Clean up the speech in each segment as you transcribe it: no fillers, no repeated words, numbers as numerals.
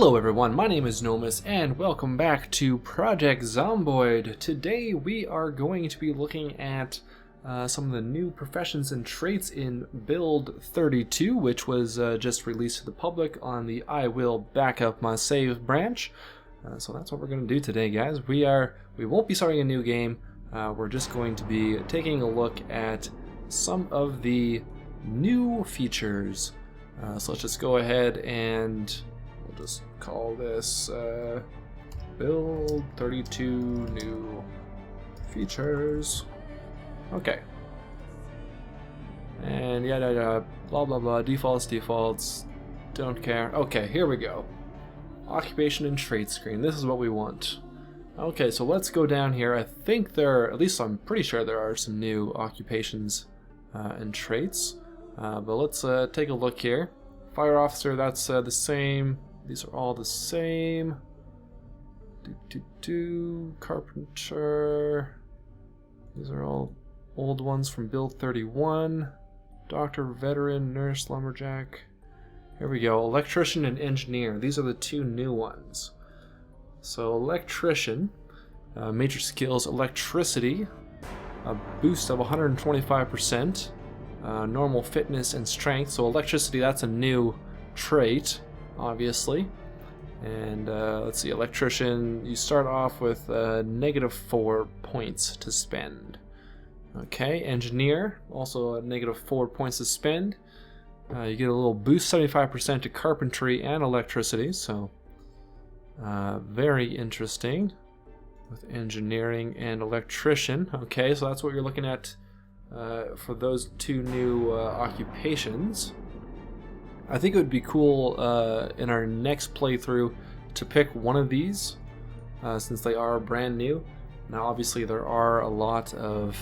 Hello everyone, my name is Nomus and welcome back to Project Zomboid. Today we are going to be looking at some of the new professions and traits in build 32, which was just released to the public on the I Will Back Up My Save branch. So that's what we're going to do today, guys. We won't be starting a new game. We're just going to be taking a look at some of the new features. So let's just go ahead and we'll just call this build 32 new features. Okay. And yada blah blah blah, defaults, don't care. Okay, here we go. Occupation and trait screen. This is what we want. Okay, so let's go down here. I think at least I'm pretty sure there are some new occupations and traits. But let's take a look here. Fire officer, that's the same. These are all the same. Carpenter. These are all old ones from build 31. Doctor, veteran, nurse, lumberjack. Here we go. Electrician and engineer. These are the two new ones. So electrician, major skills, electricity, a boost of 125%. Normal fitness and strength. So electricity, that's a new trait, obviously. And let's see, electrician, you start off with -4 points to spend. Okay, engineer, also a -4 points to spend. You get a little boost, 75% to carpentry and electricity, so very interesting with engineering and electrician. Okay, so that's what you're looking at for those two new occupations. I think it would be cool in our next playthrough to pick one of these since they are brand new. Now obviously there are a lot of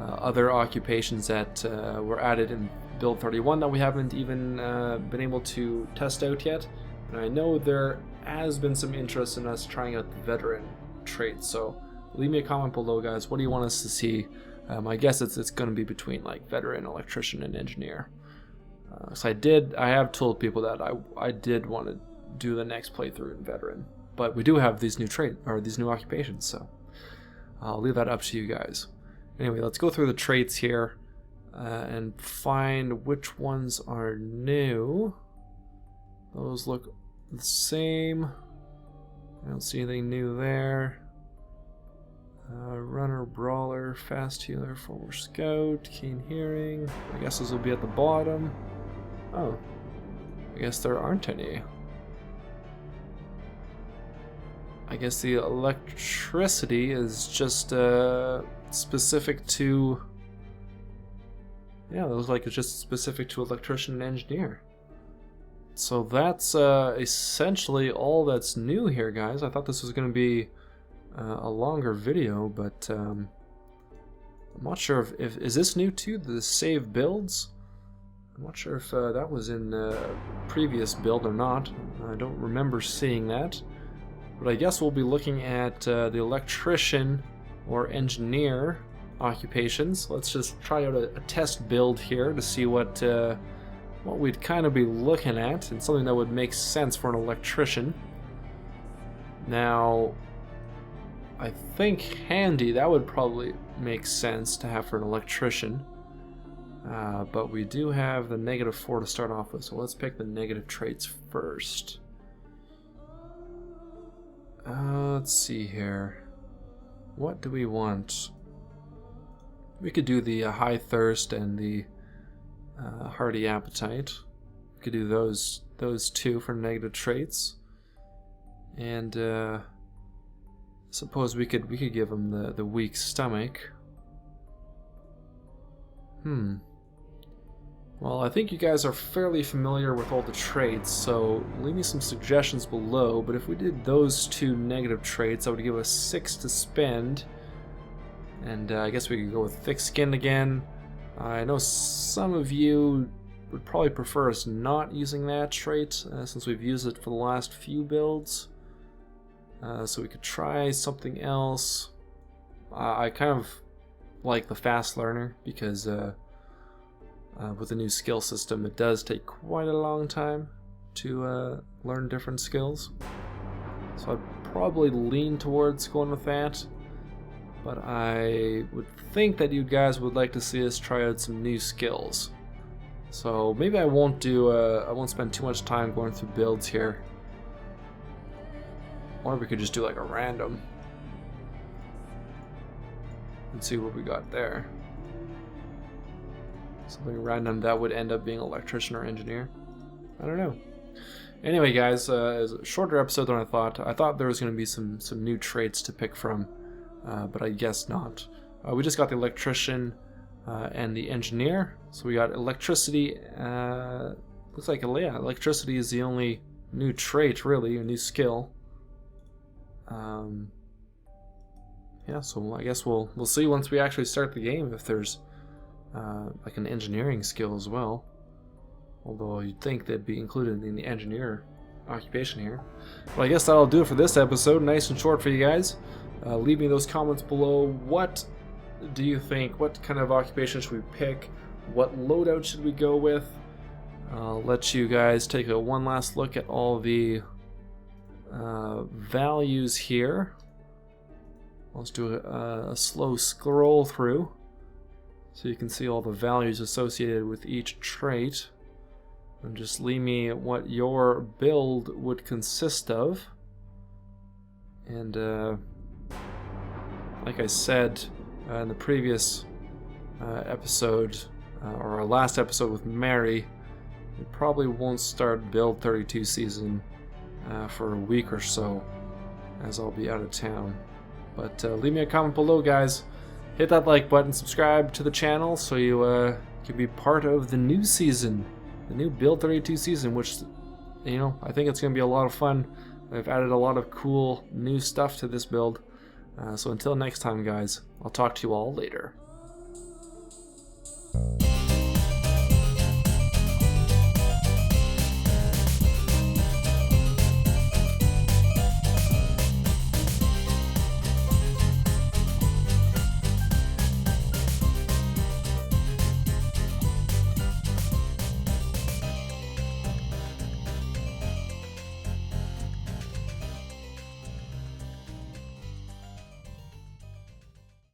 other occupations that were added in build 31 that we haven't even been able to test out yet. And I know there has been some interest in us trying out the veteran trait, so leave me a comment below, guys. What do you want us to see? I guess it's going to be between like veteran, electrician, and engineer. So I have told people that I did want to do the next playthrough in veteran, but we do have these new occupations, so I'll leave that up to you guys. Anyway, let's go through the traits here and find which ones are new. Those look the same. I don't see anything new there. Runner, brawler, fast healer, forward scout, keen hearing. I guess those will be at the bottom. Oh, I guess there aren't any. I guess the electricity is just specific to... Yeah, it looks like it's just specific to electrician and engineer. So that's essentially all that's new here, guys. I thought this was going to be a longer video, but I'm not sure if is this new too, the save builds? I'm not sure if that was in the previous build or not. I don't remember seeing that. But I guess we'll be looking at the electrician or engineer occupations. Let's just try out a test build here to see what we'd kind of be looking at, and something that would make sense for an electrician. Now, I think handy, that would probably make sense to have for an electrician. But we do have the -4 to start off with, so let's pick the negative traits first. Let's see here. What do we want? We could do the high thirst and the hearty appetite. We could do those two for negative traits. And suppose we could give him the weak stomach. Well, I think you guys are fairly familiar with all the traits, so leave me some suggestions below. But if we did those two negative traits, that would give us 6 to spend. And I guess we could go with thick skin again. I know some of you would probably prefer us not using that trait, since we've used it for the last few builds. So we could try something else. I kind of like the fast learner, because with the new skill system, it does take quite a long time to learn different skills. So I'd probably lean towards going with that. But I would think that you guys would like to see us try out some new skills. So maybe I won't spend too much time going through builds here. Or we could just do like a random. And see what we got there. Something random that would end up being electrician or engineer. I don't know. Anyway, guys, it was a shorter episode than I thought. I thought there was going to be some new traits to pick from, but I guess not. We just got the electrician and the engineer. So we got electricity. Looks like electricity is the only new trait, really, a new skill. Yeah, so I guess we'll see once we actually start the game if there's like an engineering skill as well. Although you'd think they'd be included in the engineer occupation here. Well, I guess that'll do it for this episode. Nice and short for you guys. Leave me those comments below. What do you think? What kind of occupation should we pick? What loadout should we go with? I'll let you guys take one last look at all the values here. Let's do a slow scroll through so you can see all the values associated with each trait. And just leave me what your build would consist of. And like I said in the previous episode, or our last episode with Mary, we probably won't start Build 32 season for a week or so, as I'll be out of town. But leave me a comment below, guys. Hit that like button, subscribe to the channel so you can be part of the new season. The new Build 32 season, which, you know, I think it's going to be a lot of fun. I've added a lot of cool new stuff to this build. So until next time, guys, I'll talk to you all later.